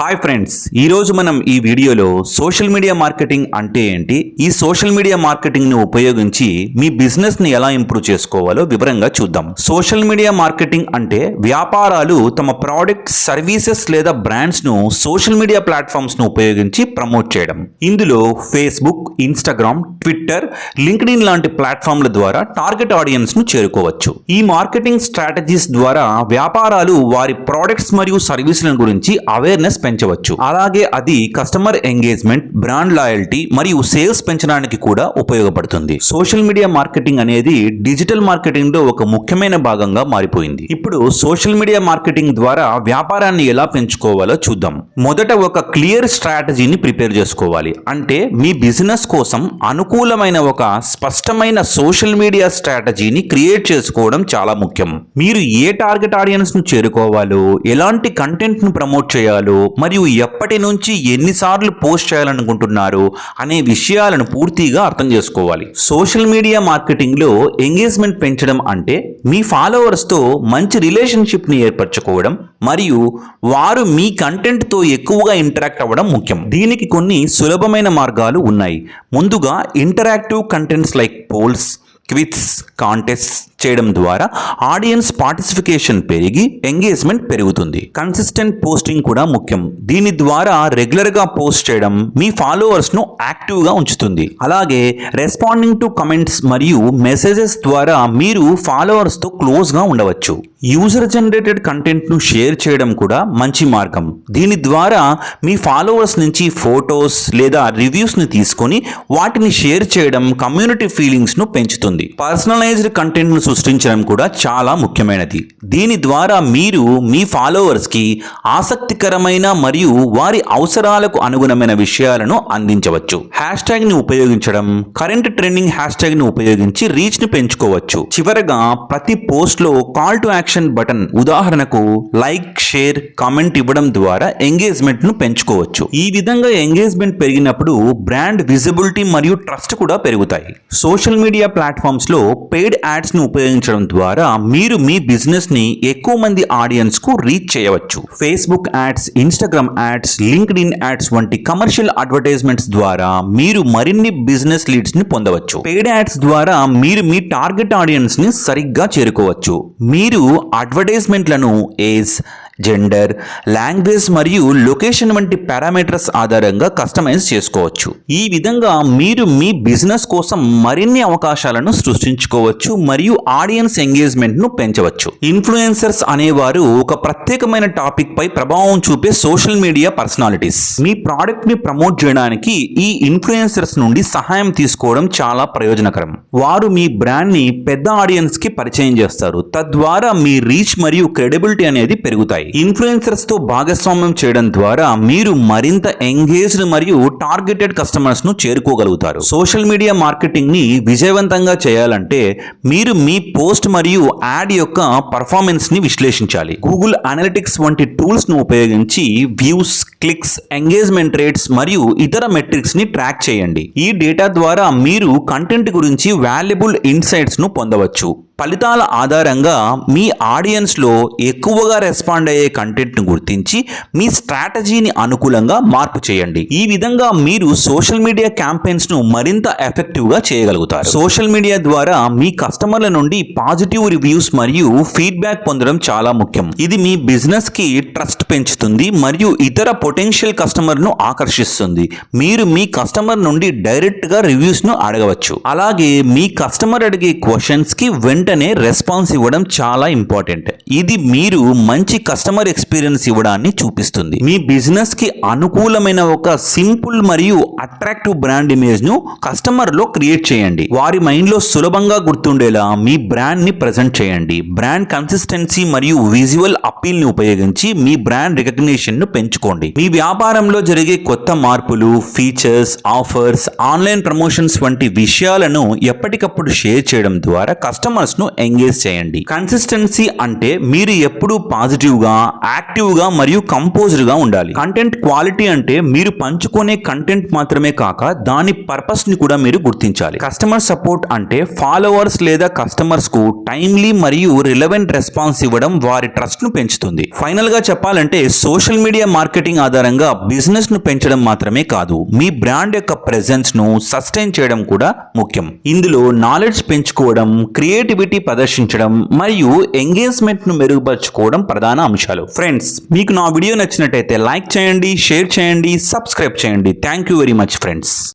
Hi friends, ఈ రోజు మనం ఈ వీడియోలో సోషల్ మీడియా మార్కెటింగ్ అంటే ఏంటి, ఈ సోషల్ మీడియా మార్కెటింగ్ ని ఉపయోగించి మీ బిజినెస్ ని ఎలా ఇంప్రూవ్ చేసుకోవాలో వివరంగా చూద్దాం. సోషల్ మీడియా మార్కెటింగ్ అంటే వ్యాపారాలు తమ ప్రోడక్ట్స్, సర్వీసెస్ లేదా బ్రాండ్స్ ను సోషల్ మీడియా ప్లాట్ఫామ్స్ ను ఉపయోగించి ప్రమోట్ చేయడం. ఇందులో ఫేస్బుక్, ఇన్స్టాగ్రామ్, ట్విట్టర్, లింక్డ్ఇన్ లాంటి ప్లాట్ఫామ్ల ద్వారా టార్గెట్ ఆడియన్స్ ను చేరుకోవచ్చు. ఈ మార్కెటింగ్ స్ట్రాటజీస్ ద్వారా వ్యాపారాలు వారి ప్రోడక్ట్స్ మరియు సర్వీసుల గురించి అవేర్నెస్ పెంచవచ్చు. అలాగే అది కస్టమర్ ఎంగేజ్మెంట్, బ్రాండ్ లాయల్టీ మరియు సేల్స్ పెంచడానికి కూడా ఉపయోగపడుతుంది. సోషల్ మీడియా మార్కెటింగ్ అనేది డిజిటల్ మార్కెటింగ్ లో ఒక ముఖ్యమైన భాగంగా మారిపోయింది. ఇప్పుడు సోషల్ మీడియా మార్కెటింగ్ ద్వారా వ్యాపారాన్ని ఎలా పెంచుకోవాలో చూద్దాం. మొదట ఒక క్లియర్ స్ట్రాటజీని ప్రిపేర్ చేసుకోవాలి. అంటే మీ బిజినెస్ కోసం అనుకూలమైన ఒక స్పష్టమైన సోషల్ మీడియా స్ట్రాటజీని క్రియేట్ చేసుకోవడం చాలా ముఖ్యం. మీరు ఏ టార్గెట్ ఆడియన్స్ ను చేరుకోవాలో, ఎలాంటి కంటెంట్ ను ప్రమోట్ చేయాలో మరియు ఎప్పటి నుంచి ఎన్నిసార్లు పోస్ట్ చేయాలనుకుంటున్నారు అనే విషయాలను పూర్తిగా అర్థం చేసుకోవాలి. సోషల్ మీడియా మార్కెటింగ్ లో ఎంగేజ్మెంట్ పెంచడం అంటే మీ ఫాలోవర్స్ తో మంచి రిలేషన్షిప్ ని ఏర్పరచుకోవడం మరియు వారు మీ కంటెంట్ తో ఎక్కువగా ఇంటరాక్ట్ అవ్వడం ముఖ్యం. దీనికి కొన్ని సులభమైన మార్గాలు ఉన్నాయి. ముందుగా interactive contents like polls, quiz, contest చేయడం ద్వారా ఆడియన్స్ పార్టిసిపేషన్ పెరిగి ఎంగేజ్మెంట్ పెరుగుతుంది. కన్సిస్టెంట్ పోస్టింగ్ కూడా ముఖ్యం. దీని ద్వారా రెగ్యులర్ గా పోస్ట్ చేయడం మీ ఫాలోవర్స్ ను యాక్టివ్ గా ఉంచుతుంది. అలాగే రెస్పాండింగ్ టు కమెంట్స్ మరియు మెసేజెస్ ద్వారా మీరు ఫాలోవర్స్ తో క్లోజ్ గా ఉండవచ్చు. యూజర్ జనరేటెడ్ కంటెంట్ ను షేర్ చేయడం కూడా మంచి మార్గం. దీని ద్వారా మీ ఫాలోవర్స్ నుంచి ఫోటోస్ లేదా రివ్యూస్ ని తీసుకొని వాటిని షేర్ చేయడం కమ్యూనిటీ ఫీలింగ్స్ ను పెంచుతుంది. పర్సనలైజ్డ్ కంటెంట్ ను సృష్టించడం కూడా చాలా ముఖ్యమైనది. దీని ద్వారా మీరు మీ ఫాలోవర్స్ కి ఆసక్తికరమైన మరియు వారి అవసరాలకు అనుగుణమైన విషయాలను అందించవచ్చు. హ్యాష్ ట్యాగ్ ని ఉపయోగించడం, కరెంట్ ట్రెండింగ్ హ్యాష్ ట్యాగ్ ని ఉపయోగించి రీచ్ ని పెంచుకోవచ్చు. చివరగా ప్రతి పోస్ట్ లో కాల్ టు యాక్షన్ బటన్, ఉదాహరణకు లైక్, షేర్, కామెంట్ ఇవ్వడం ద్వారా ఎంగేజ్మెంట్ ను పెంచుకోవచ్చు. ఈ విధంగా ఎంగేజ్మెంట్ పెరిగినప్పుడు బ్రాండ్ విజిబిలిటీ మరియు ట్రస్ట్ కూడా పెరుగుతాయి. సోషల్ మీడియా ప్లాట్ఫామ్స్ లో పెయిడ్ యాడ్స్ ను ఉపయోగించడం ద్వారా మీరు మీ బిజినెస్ ని ఎక్కువ మంది ఆడియన్స్ కు రీచ్ చేయవచ్చు. Facebook ads, Instagram ads, LinkedIn ads వంటి కమర్షియల్ అడ్వర్టైజ్మెంట్స్ ద్వారా మీరు మరిన్ని బిజినెస్ లీడ్స్ ని పొందవచ్చు. పెయిడ్ యాడ్స్ ద్వారా మీరు మీ టార్గెట్ ఆడియన్స్ ని సరిగ్గా చేరుకోవచ్చు. మీరు అడ్వర్టైజ్మెంట్లను ఏజ్, జెండర్, లాంగ్వేజ్ మరియు లొకేషన్ వంటి పారామీటర్స్ ఆధారంగా కస్టమైజ్ చేసుకోవచ్చు. ఈ విధంగా మీరు మీ బిజినెస్ కోసం మరిన్ని అవకాశాలను సృష్టించుకోవచ్చు మరియు ఆడియన్స్ ఎంగేజ్మెంట్ ను పెంచవచ్చు. ఇన్ఫ్లుయెన్సర్స్ అనేవారు ఒక ప్రత్యేకమైన టాపిక్ పై ప్రభావం చూపే సోషల్ మీడియా పర్సనాలిటీస్. మీ ప్రోడక్ట్ ని ప్రమోట్ చేయడానికి ఈ ఇన్ఫ్లుయెన్సర్స్ నుండి సహాయం తీసుకోవడం చాలా ప్రయోజనకరం. వారు మీ బ్రాండ్ ని పెద్ద ఆడియన్స్ కి పరిచయం చేస్తారు. తద్వారా మీ రీచ్ మరియు క్రెడిబిలిటీ అనేది పెరుగుతాయి. ఇన్ఫ్లుయెన్సర్స్ తో భాగస్వామ్యం చేయడం ద్వారా మీరు మరింత ఎంగేజ్డ్ మరియు టార్గెటెడ్ కస్టమర్స్ ను చేరుకోగలుగుతారు. సోషల్ మీడియా మార్కెటింగ్ ని విజయవంతంగా చేయాలంటే మీరు మీ పోస్ట్ మరియు యాడ్ యొక్క పర్ఫార్మెన్స్ ని విశ్లేషించాలి. గూగుల్ అనలిటిక్స్ వంటి టూల్స్ ను ఉపయోగించి వ్యూస్, క్లిక్స్, ఎంగేజ్మెంట్ రేట్స్ మరియు ఇతర మెట్రిక్స్ ని ట్రాక్ చేయండి. ఈ డేటా ద్వారా మీరు కంటెంట్ గురించి వాల్యుబుల్ ఇన్సైట్స్ ను పొందవచ్చు. ఫలితాల ఆధారంగా మీ ఆడియన్స్లో ఎక్కువగా రెస్పాండ్ అయ్యే కంటెంట్ను గుర్తించి మీ స్ట్రాటజీని అనుకూలంగా మార్పు చేయండి. ఈ విధంగా మీరు సోషల్ మీడియా క్యాంపెయిన్స్ను మరింత ఎఫెక్టివ్గా చేయగలుగుతారు. సోషల్ మీడియా ద్వారా మీ కస్టమర్ల నుండి పాజిటివ్ రివ్యూస్ మరియు ఫీడ్బ్యాక్ పొందడం చాలా ముఖ్యం. ఇది మీ బిజినెస్కి ట్రస్ట్ పెంచుతుంది మరియు ఇతర పొటెన్షియల్ కస్టమర్ను ఆకర్షిస్తుంది. మీరు మీ కస్టమర్ నుండి డైరెక్ట్గా రివ్యూస్ను అడగవచ్చు. అలాగే మీ కస్టమర్ అడిగే క్వశ్చన్స్కి వెంటనే రెస్పాన్స్ ఇవ్వడం చాలా ఇంపార్టెంట్. ఇది మీరు మంచి కస్టమర్ ఎక్స్పీరియన్స్ ఇవ్వడాన్ని చూపిస్తుంది. మీ బిజినెస్ కి అనుకూలమైన ఒక సింపుల్ మరియు అట్రాక్టివ్ బ్రాండ్ ఇమేజ్ ను కస్టమర్ లో క్రియేట్ చేయండి. వారి మైండ్ లో సులభంగా గుర్తుండేలా మీ బ్రాండ్ ని ప్రెజెంట్ చేయండి. బ్రాండ్ కన్సిస్టెన్సీ మరియు విజువల్ అపీల్ ని ఉపయోగించి మీ బ్రాండ్ రికగ్నిషన్ ను పెంచుకోండి. మీ వ్యాపారంలో జరిగే కొత్త మార్పులు, ఫీచర్స్, ఆఫర్స్, ఆన్లైన్ ప్రమోషన్స్ వంటి విషయాలను ఎప్పటికప్పుడు షేర్ చేయడం ద్వారా కస్టమర్స్ కస్టమర్స్ ను ఎంగేజ్ చేయండి. కన్సిస్టెన్సీ అంటే మీరు ఎప్పుడూ పాజిటివ్ గా, యాక్టివ్ గా మరియు కంపోజ్డ్ గా ఉండాలి. కంటెంట్ క్వాలిటీ అంటే మీరు పంచుకునే కంటెంట్ మాత్రమే కాక దాని పర్పస్ ని కూడా మీరు గుర్తించాలి. కస్టమర్ సపోర్ట్ అంటే ఫాలోవర్స్ లేదా కస్టమర్స్ కు టైమ్లీ మరియు రిలవెంట్ రెస్పాన్స్ ఇవ్వడం వారి ట్రస్ట్ ను పెంచుతుంది. ఫైనల్ గా చెప్పాలంటే సోషల్ మీడియా మార్కెటింగ్ ఆధారంగా బిజినెస్ ను పెంచడం మాత్రమే కాదు, మీ బ్రాండ్ యొక్క ప్రెజెన్స్ ను సస్టైన్ చేయడం కూడా ముఖ్యం. ఇందులో నాలెడ్జ్ పెంచుకోవడం, క్రియేటివిటీ ప్రదర్శించడం మరియు ఎంగేజ్మెంట్ ను మెరుగుపరచుకోవడం ప్రధాన అంశాలు. ఫ్రెండ్స్, మీకు నా వీడియో నచ్చినట్టయితే లైక్ చేయండి, షేర్ చేయండి, సబ్స్క్రైబ్ చేయండి. Thank you very much friends.